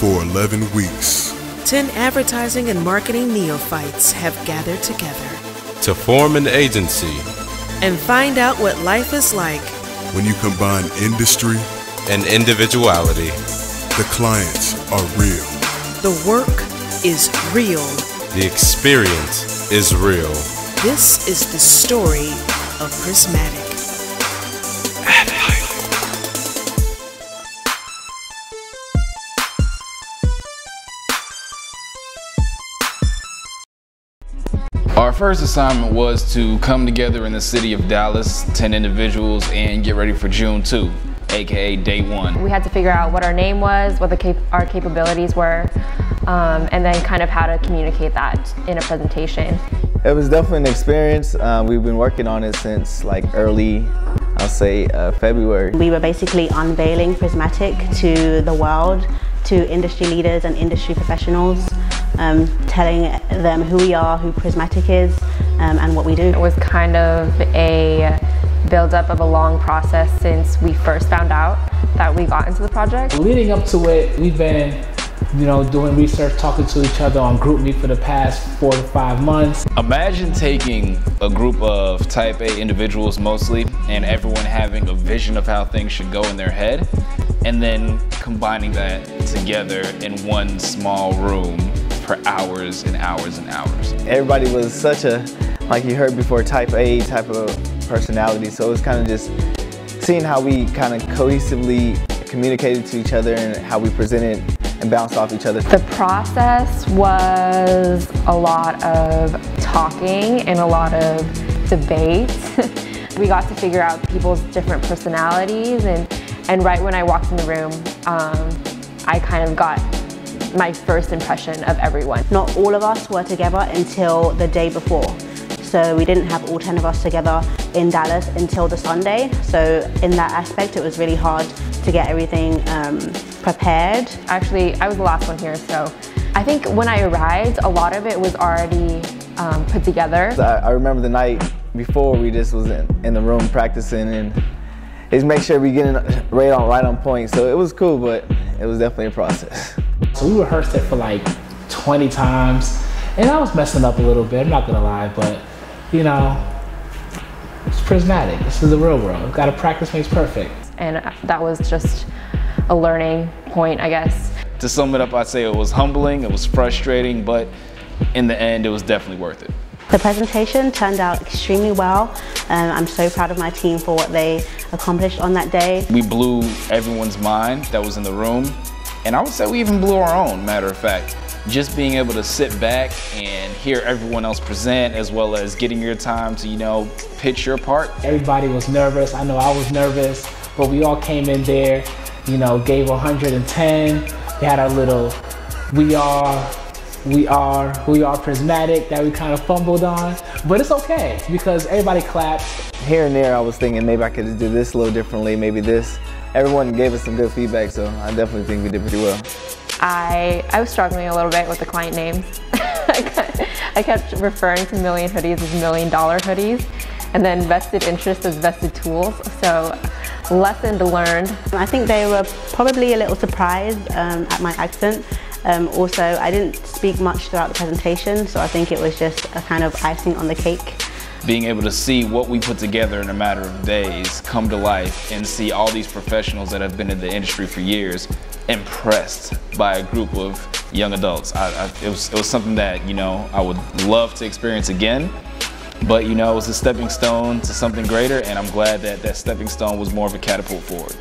for 11 weeks. 10 advertising and marketing neophytes have gathered together to form an agency and find out what life is like when you combine industry and individuality. The clients are real. The work is real. The experience is real. This is the story of Prismatic. ADlife. Our first assignment was to come together in the city of Dallas, 10 individuals, and get ready for June 2, aka day 1. We had to figure out what our name was, what our capabilities were, and then kind of how to communicate that in a presentation. It was definitely an experience. We've been working on it since like early, I'll say February. We were basically unveiling Prismatic to the world, to industry leaders and industry professionals, telling them who we are, who Prismatic is, and what we do. It was kind of a build-up of a long process since we first found out that we got into the project. Leading up to it, we've been doing research, talking to each other on GroupMe for the past 4 to 5 months. Imagine taking a group of type A individuals mostly, and everyone having a vision of how things should go in their head, and then combining that together in one small room for hours and hours and hours. Everybody was such a, like you heard before, type A type of personality, so it was kind of just seeing how we kind of cohesively communicated to each other and how we presented and bounced off each other. The process was a lot of talking and a lot of debate. We got to figure out people's different personalities, and right when I walked in the room, I kind of got my first impression of everyone. Not all of us were together until the day before. So we didn't have all 10 of us together in Dallas until the Sunday. So in that aspect, it was really hard to get everything prepared. Actually, I was the last one here, so I think when I arrived, a lot of it was already put together. I remember the night before, we just was in the room practicing and just make sure we getting right on point. So it was cool, but it was definitely a process. So we rehearsed it for like 20 times, and I was messing up a little bit, I'm not gonna lie, but it's Prismatic. This is the real world. Gotta practice makes perfect. And that was just a learning point, I guess. To sum it up, I'd say it was humbling, it was frustrating, but in the end, it was definitely worth it. The presentation turned out extremely well. I'm so proud of my team for what they accomplished on that day. We blew everyone's mind that was in the room, and I would say we even blew our own, matter of fact. Just being able to sit back and hear everyone else present, as well as getting your time to, pitch your part. Everybody was nervous. I know I was nervous, but we all came in there, gave 110. We had our little, we are Prismatic that we kind of fumbled on, but it's okay because everybody clapped. Here and there, I was thinking maybe I could do this a little differently, maybe this. Everyone gave us some good feedback, so I definitely think we did pretty well. I was struggling a little bit with the client names. I kept referring to Million Hoodies as $1 million hoodies, and then Vested Interest as Vested Tools, so lesson learned. I think they were probably a little surprised at my accent. Also, I didn't speak much throughout the presentation, so I think it was just a kind of icing on the cake. Being able to see what we put together in a matter of days come to life and see all these professionals that have been in the industry for years impressed by a group of young adults. It was something that, I would love to experience again, but, it was a stepping stone to something greater, and I'm glad that that stepping stone was more of a catapult forward.